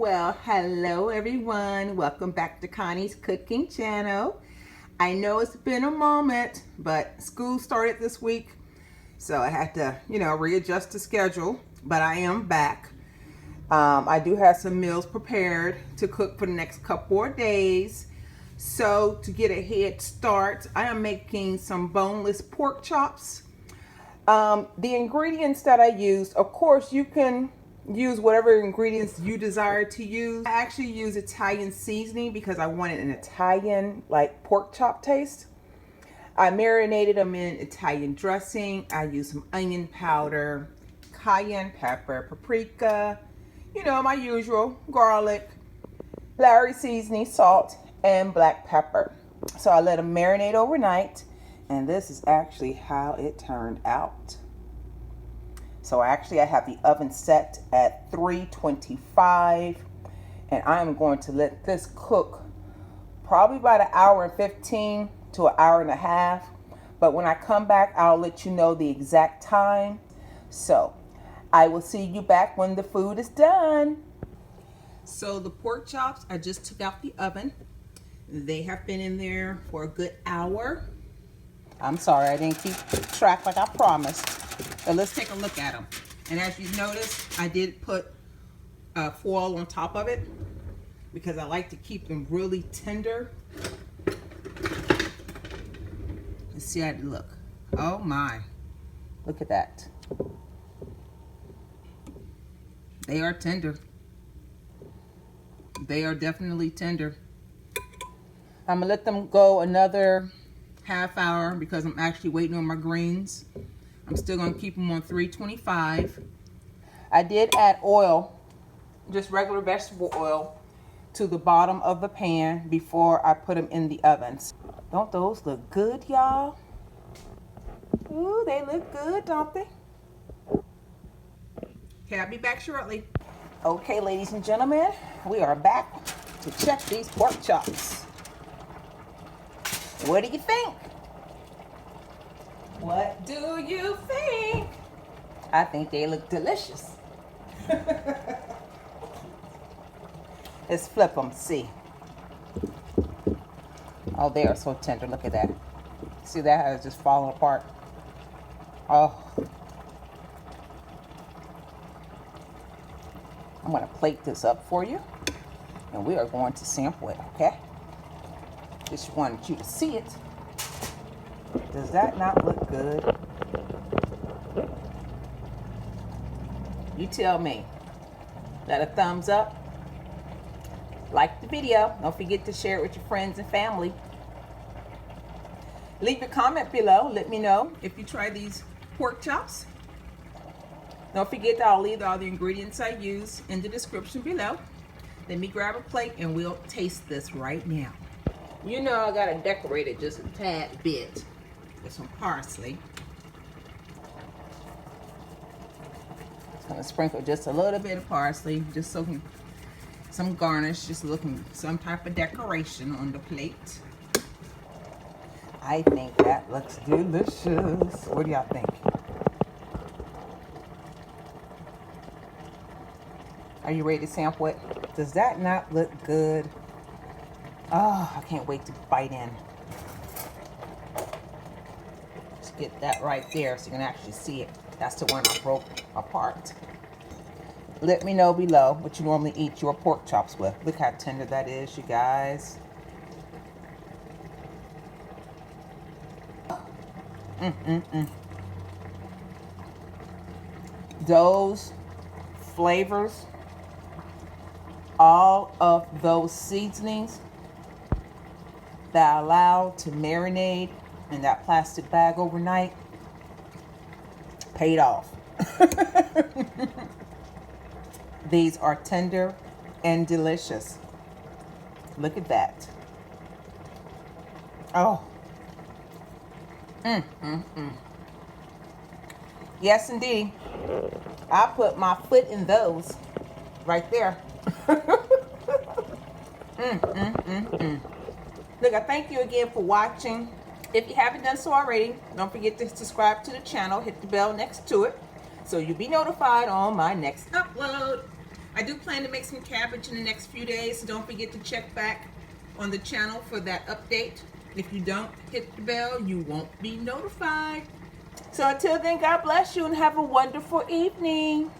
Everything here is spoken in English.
Well, hello everyone. Welcome back to Connie's cooking channel. I know it's been a moment, but school started this week, so I had to, readjust the schedule, but I am back. I do have some meals prepared to cook for the next couple of days. So to get a head start, I am making some boneless pork chops. The ingredients that I used, of course, you can use whatever ingredients you desire to use. I actually use Italian seasoning because I wanted an Italian like pork chop taste. I marinated them in Italian dressing. I used some onion powder, cayenne pepper, paprika, my usual, garlic, Lawry seasoning, salt, and black pepper. So I let them marinate overnight, and this is actually how it turned out. So I have the oven set at 325, and I'm going to let this cook probably about an hour and 15 to an hour and a half. But when I come back, I'll let you know the exact time. So I will see you back when the food is done. So the pork chops, I just took out the oven. They have been in there for a good hour. I'm sorry, I didn't keep track like I promised. So let's take a look at them. And as you notice, I did put foil on top of it because I like to keep them really tender. Let's see how they look. Oh my, look at that. They are tender. They are definitely tender. I'm gonna let them go another half hour because I'm actually waiting on my greens. I'm still gonna keep them on 325. I did add oil, just regular vegetable oil, to the bottom of the pan before I put them in the ovens. Don't those look good, y'all? Ooh, they look good, don't they? Okay, I'll be back shortly. Okay, ladies and gentlemen, we are back to check these pork chops. What do you think? What do you think? I think they look delicious. Let's flip them, see. Oh, they are so tender. Look at that. See that how it's just falling apart? Oh. I'm going to plate this up for you, and we are going to sample it, okay? Just wanted you to see it. Does that not look good? You tell me. Let a thumbs up. Like the video. Don't forget to share it with your friends and family. Leave your comment below. Let me know if you try these pork chops. Don't forget that I'll leave all the ingredients I use in the description below. Let me grab a plate and we'll taste this right now. You know I gotta decorate it just a tad bit with some parsley. Just gonna sprinkle just a little bit of parsley, just so some garnish, just looking some type of decoration on the plate. I think that looks delicious. What do y'all think? Are you ready to sample it? Does that not look good? Oh, I can't wait to bite in. Just get that right there so you can actually see it. That's the one I broke apart. Let me know below what you normally eat your pork chops with. Look how tender that is, you guys. Those flavors, all of those seasonings that I allowed to marinate in that plastic bag overnight paid off. These are tender and delicious. Look at that. Oh. Yes, indeed. I put my foot in those right there. Look, I thank you again for watching. If you haven't done so already, don't forget to subscribe to the channel. Hit the bell next to it so you'll be notified on my next upload. I do plan to make some cabbage in the next few days, so don't forget to check back on the channel for that update. If you don't hit the bell, you won't be notified. So until then, God bless you and have a wonderful evening.